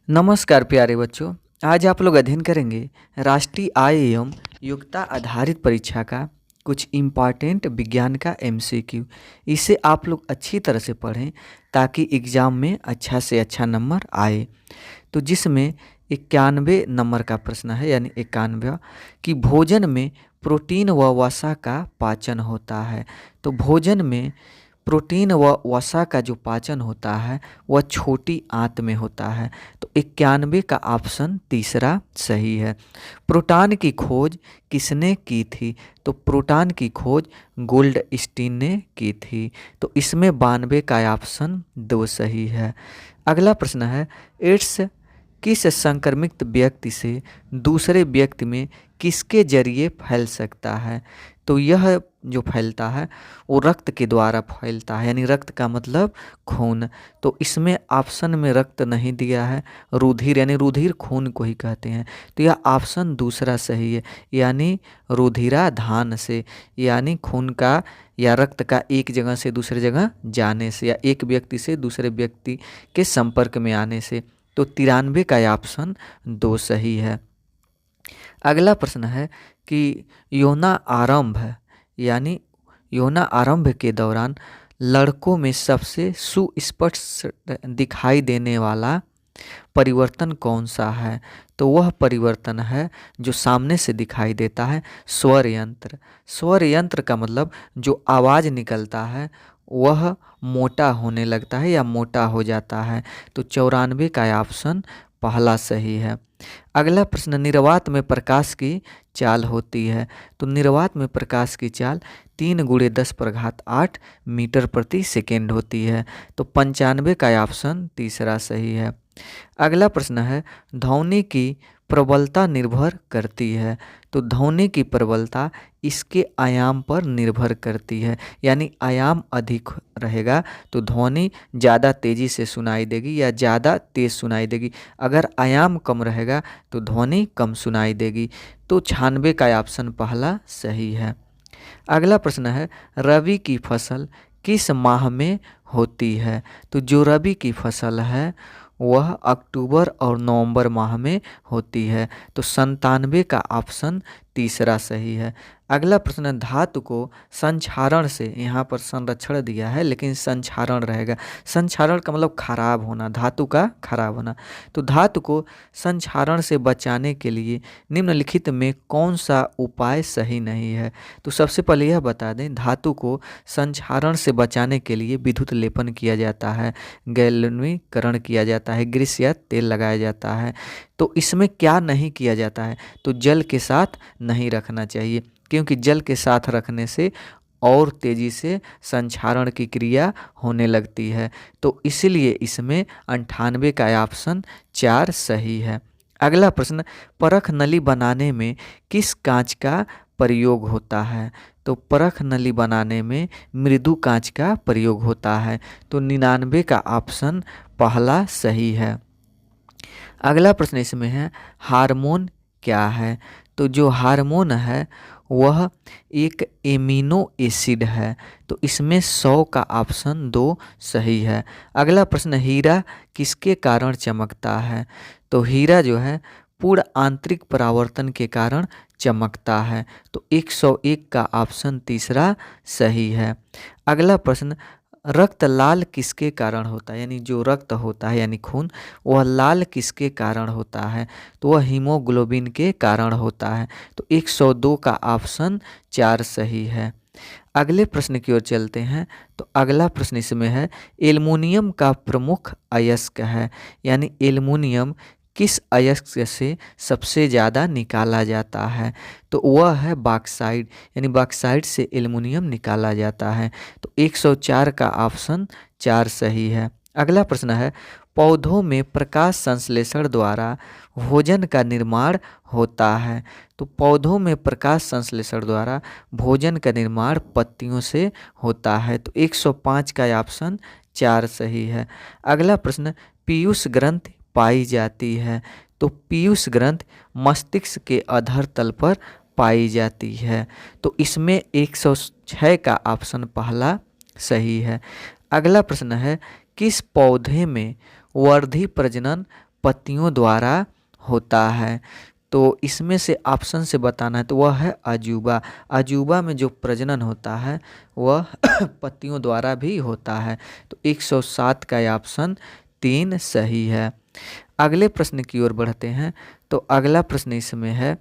नमस्कार प्यारे बच्चों। आज आप लोग अध्ययन करेंगे राष्ट्रीय आय एवं योग्यता आधारित परीक्षा का कुछ इम्पॉर्टेंट विज्ञान का एमसीक्यू। इसे आप लोग अच्छी तरह से पढ़ें ताकि एग्ज़ाम में अच्छा से अच्छा नंबर आए। तो जिसमें 91 नंबर का प्रश्न है, यानी 91 कि भोजन में प्रोटीन व वसा का पाचन होता है। तो भोजन में प्रोटीन व वसा का जो पाचन होता है वह छोटी आंत में होता है। तो 91 का ऑप्शन तीसरा सही है। प्रोटॉन की खोज किसने की थी? तो प्रोटॉन की खोज गोल्डस्टीन ने की थी। तो इसमें 92 का ऑप्शन 2 सही है। अगला प्रश्न है, एड्स किस संक्रमित व्यक्ति से दूसरे व्यक्ति में किसके जरिए फैल सकता है? तो यह जो फैलता है वो रक्त के द्वारा फैलता है, यानी रक्त का मतलब खून। तो इसमें ऑप्शन में रक्त नहीं दिया है, रुधिर, यानी रुधिर खून को ही कहते हैं। तो यह ऑप्शन दूसरा सही है, यानी रुधिराधान से, यानी खून का या रक्त का एक जगह से दूसरे जगह जाने से या एक व्यक्ति से दूसरे व्यक्ति के संपर्क में आने से। तो 93 का ऑप्शन 2 सही है। अगला प्रश्न है कि यौना आरंभ यानी यौना आरंभ के दौरान लड़कों में सबसे सुस्पष्ट दिखाई देने वाला परिवर्तन कौन सा है? तो वह परिवर्तन है जो सामने से दिखाई देता है, स्वर यंत्र। स्वर यंत्र का मतलब जो आवाज़ निकलता है वह मोटा होने लगता है या मोटा हो जाता है। तो 94 का ऑप्शन पहला सही है। अगला प्रश्न, निर्वात में प्रकाश की चाल होती है। तो निर्वात में प्रकाश की चाल 3 × 10⁸ मीटर प्रति सेकेंड होती है। तो 95 का ऑप्शन तीसरा सही है। अगला प्रश्न है, ध्वनि की प्रबलता निर्भर करती है। तो ध्वनि की प्रबलता इसके आयाम पर निर्भर करती है, यानी आयाम अधिक रहेगा तो ध्वनि ज़्यादा तेज़ी से सुनाई देगी या ज़्यादा तेज़ सुनाई देगी। अगर आयाम कम रहेगा तो ध्वनि कम सुनाई देगी। तो 96 का ऑप्शन पहला सही है। अगला प्रश्न है, रबी की फसल किस माह में होती है? तो जो रबी की फसल है वह अक्टूबर और नवंबर माह में होती है। तो 97 का ऑप्शन तीसरा सही है। अगला प्रश्न, धातु को संक्षारण से, यहाँ पर संरक्षण दिया है लेकिन संक्षारण रहेगा। संक्षारण का मतलब खराब होना, धातु का खराब होना। तो धातु को संक्षारण से बचाने के लिए निम्नलिखित में कौन सा उपाय सही नहीं है? तो सबसे पहले यह बता दें, धातु को संक्षारण से बचाने के लिए विद्युत लेपन किया जाता है, गैल्वेनीकरण किया जाता है, ग्रीस या तेल लगाया जाता है। तो इसमें क्या नहीं किया जाता है? तो जल के साथ नहीं रखना चाहिए, क्योंकि जल के साथ रखने से और तेज़ी से संक्षारण की क्रिया होने लगती है। तो इसलिए इसमें 98 का ऑप्शन 4 सही है। अगला प्रश्न, परख नली बनाने में किस कांच का प्रयोग होता है? तो परख नली बनाने में मृदु कांच का प्रयोग होता है। तो 99 का ऑप्शन पहला सही है। अगला प्रश्न इसमें है, हार्मोन क्या है? तो जो हार्मोन है वह एक एमिनो एसिड है। तो इसमें 100 का ऑप्शन 2 सही है। अगला प्रश्न, हीरा किसके कारण चमकता है? तो हीरा जो है पूर्ण आंतरिक परावर्तन के कारण चमकता है। तो 101 का ऑप्शन तीसरा सही है। अगला प्रश्न, रक्त लाल किसके कारण होता है? यानी जो रक्त होता है यानी खून, वह लाल किसके कारण होता है? तो वह हीमोग्लोबिन के कारण होता है। तो 102 का ऑप्शन 4 सही है। अगले प्रश्न की ओर चलते हैं। तो अगला प्रश्न इसमें है, एल्युमिनियम का प्रमुख अयस्क है, यानी एल्युमिनियम किस अयस्क से सबसे ज़्यादा निकाला जाता है? तो वह है बॉक्साइट, यानी बॉक्साइट से एल्युमिनियम निकाला जाता है। तो 104 का ऑप्शन 4 सही है। अगला प्रश्न है, पौधों में प्रकाश संश्लेषण द्वारा भोजन का निर्माण होता है। तो पौधों में प्रकाश संश्लेषण द्वारा भोजन का निर्माण पत्तियों से होता है। तो 105 का ऑप्शन 4 सही है। अगला प्रश्न, पीयूष ग्रंथि पाई जाती है। तो पीयूष ग्रंथि मस्तिष्क के अधर तल पर पाई जाती है। तो इसमें 106 का ऑप्शन पहला सही है। अगला प्रश्न है, किस पौधे में वर्धी प्रजनन पत्तियों द्वारा होता है। तो इसमें से ऑप्शन से बताना है तो वह है अजूबा। अजूबा में जो प्रजनन होता है वह पत्तियों द्वारा भी होता है। तो 107 का ऑप्शन 3 सही है। अगले प्रश्न की ओर बढ़ते हैं। तो अगला प्रश्न इसमें है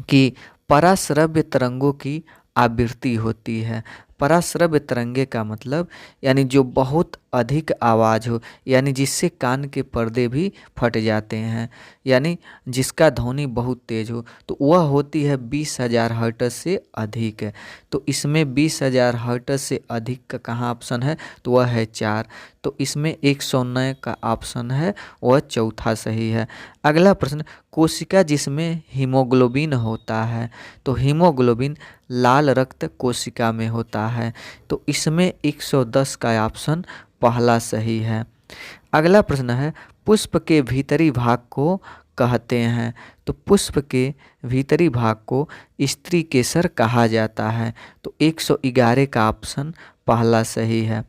कि पराश्रव्य तरंगों की आवृत्ति होती है। पराश्रव्य तरंगे का मतलब यानी जो बहुत अधिक आवाज़ हो, यानी जिससे कान के पर्दे भी फट जाते हैं, यानी जिसका ध्वनि बहुत तेज हो, तो वह होती है 20,000 हर्ट्ज से अधिक। तो इसमें 20,000 हर्ट्ज से अधिक का कहाँ ऑप्शन है, तो वह है 4। तो इसमें 109 का ऑप्शन है वह चौथा सही है। अगला प्रश्न, कोशिका जिसमें हीमोग्लोबिन होता है, तो हीमोग्लोबिन लाल रक्त कोशिका में होता है। तो इसमें 110 का ऑप्शन पहला सही है। अगला प्रश्न है, पुष्प के भीतरी भाग को कहते हैं। तो पुष्प के भीतरी भाग को स्त्री केसर कहा जाता है। तो 111 का ऑप्शन पहला सही है।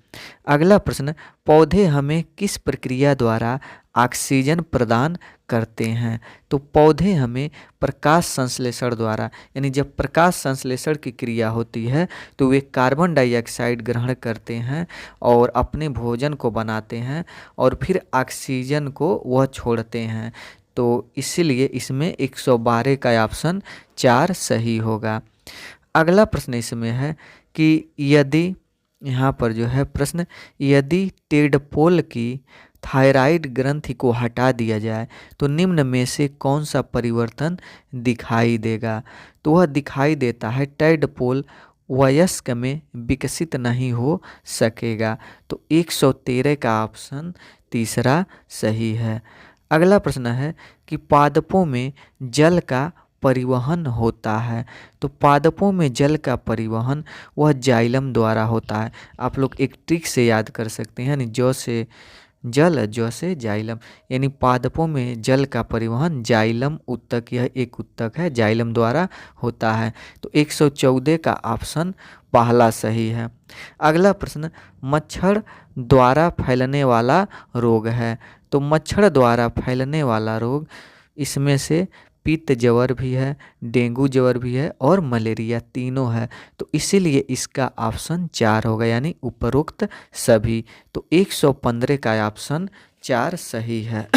अगला प्रश्न, पौधे हमें किस प्रक्रिया द्वारा ऑक्सीजन प्रदान करते हैं। तो पौधे हमें प्रकाश संश्लेषण द्वारा, यानी जब प्रकाश संश्लेषण की क्रिया होती है तो वे कार्बन डाइऑक्साइड ग्रहण करते हैं और अपने भोजन को बनाते हैं और फिर ऑक्सीजन को वह छोड़ते हैं। तो इसीलिए इसमें 112 का ऑप्शन 4 सही होगा। अगला प्रश्न इसमें है कि यदि यहाँ पर जो है प्रश्न, यदि टेडपोल की थायराइड ग्रंथि को हटा दिया जाए तो निम्न में से कौन सा परिवर्तन दिखाई देगा। तो वह दिखाई देता है टेडपोल वयस्क में विकसित नहीं हो सकेगा। तो 113 का ऑप्शन तीसरा सही है। अगला प्रश्न है कि पादपों में जल का परिवहन होता है। तो पादपों में जल का परिवहन वह जाइलम द्वारा होता है। आप लोग एक ट्रिक से याद कर सकते हैं, यानी जौ से जल, जौ से जाइलम, यानी पादपों में जल का परिवहन जाइलम उत्तक, यह एक उत्तक है, जाइलम द्वारा होता है। तो 114 का ऑप्शन पहला सही है। अगला प्रश्न, मच्छर द्वारा फैलने वाला रोग है। तो मच्छर द्वारा फैलने वाला रोग इसमें से पित्त ज्वर भी है, डेंगू ज्वर भी है और मलेरिया तीनों है। तो इसीलिए इसका ऑप्शन 4 होगा, यानी उपरोक्त सभी। तो 115 का ऑप्शन 4 सही है।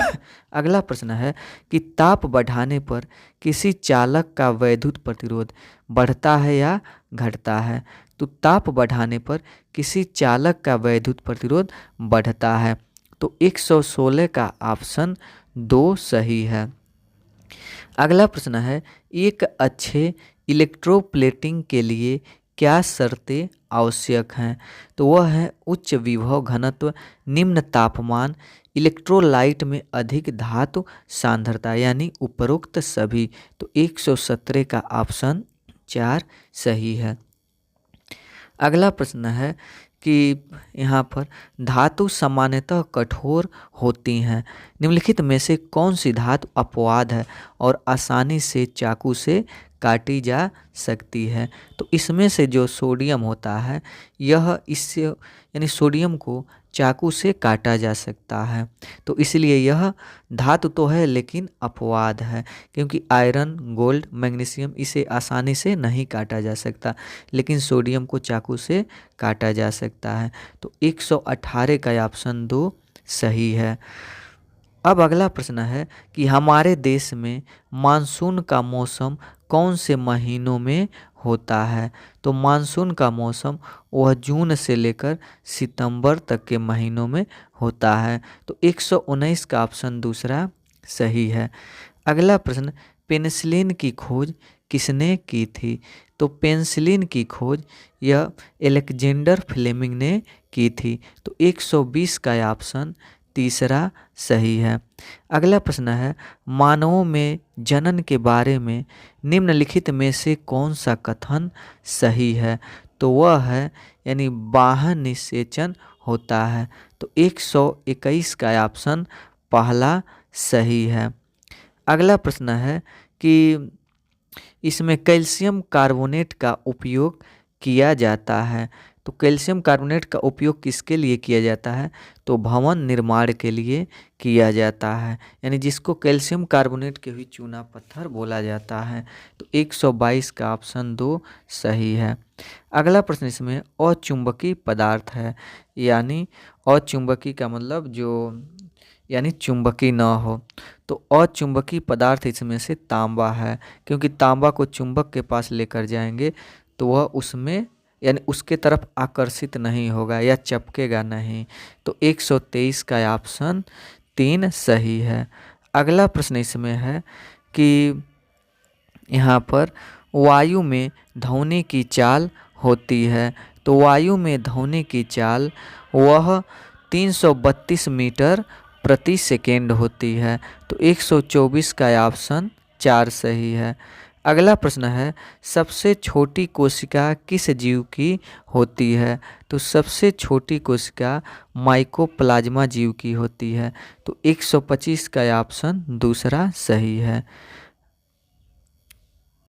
अगला प्रश्न है कि ताप बढ़ाने पर किसी चालक का वैद्युत प्रतिरोध बढ़ता है या घटता है। तो ताप बढ़ाने पर किसी चालक का वैद्युत प्रतिरोध बढ़ता है। तो 116 का ऑप्शन 2 सही है। अगला प्रश्न है, एक अच्छे इलेक्ट्रोप्लेटिंग के लिए क्या शर्तें आवश्यक हैं। तो वह है उच्च विभव घनत्व, निम्न तापमान, इलेक्ट्रोलाइट में अधिक धातु सांद्रता, यानी उपरोक्त सभी। तो 117 का ऑप्शन 4 सही है। अगला प्रश्न है कि यहाँ पर धातु सामान्यतः कठोर होती हैं, निम्नलिखित में से कौन सी धातु अपवाद है और आसानी से चाकू से काटी जा सकती है। तो इसमें से जो सोडियम होता है, यह इससे यानी सोडियम को चाकू से काटा जा सकता है। तो इसलिए यह धातु तो है लेकिन अपवाद है, क्योंकि आयरन, गोल्ड, मैग्नीशियम इसे आसानी से नहीं काटा जा सकता, लेकिन सोडियम को चाकू से काटा जा सकता है। तो 118 का ऑप्शन 2 सही है। अब अगला प्रश्न है कि हमारे देश में मानसून का मौसम कौन से महीनों में होता है। तो मानसून का मौसम वह जून से लेकर सितंबर तक के महीनों में होता है। तो 119 का ऑप्शन दूसरा सही है। अगला प्रश्न, पेनिसिलिन की खोज किसने की थी। तो पेनिसिलिन की खोज यह अलेक्जेंडर फ्लेमिंग ने की थी। तो 120 का ऑप्शन तीसरा सही है। अगला प्रश्न है, मानवों में जनन के बारे में निम्नलिखित में से कौन सा कथन सही है। तो वह है यानी बाह्य निषेचन होता है। तो 121 का ऑप्शन पहला सही है। अगला प्रश्न है कि इसमें कैल्शियम कार्बोनेट का उपयोग किया जाता है। तो कैल्शियम कार्बोनेट का उपयोग किसके लिए किया जाता है? तो भवन निर्माण के लिए किया जाता है, यानी जिसको कैल्शियम कार्बोनेट के भी चूना पत्थर बोला जाता है। तो 122 का ऑप्शन 2 सही है। अगला प्रश्न इसमें अचुंबकीय पदार्थ है, यानी अचुंबकीय का मतलब जो यानी चुंबकीय न हो। तो अचुंबकीय पदार्थ इसमें से तांबा है, क्योंकि तांबा को चुंबक के पास लेकर जाएंगे तो वह उसमें यानी उसके तरफ आकर्षित नहीं होगा या चपकेगा नहीं। तो 123 का ऑप्शन 3 सही है। अगला प्रश्न इसमें है कि यहाँ पर वायु में ध्वनि की चाल होती है। तो वायु में ध्वनि की चाल वह 332 मीटर प्रति सेकेंड होती है। तो 124 का ऑप्शन 4 सही है। अगला प्रश्न है सबसे छोटी कोशिका किस जीव की होती है? तो सबसे छोटी कोशिका माइकोप्लाज्मा जीव की होती है। तो 125 का ऑप्शन दूसरा सही है।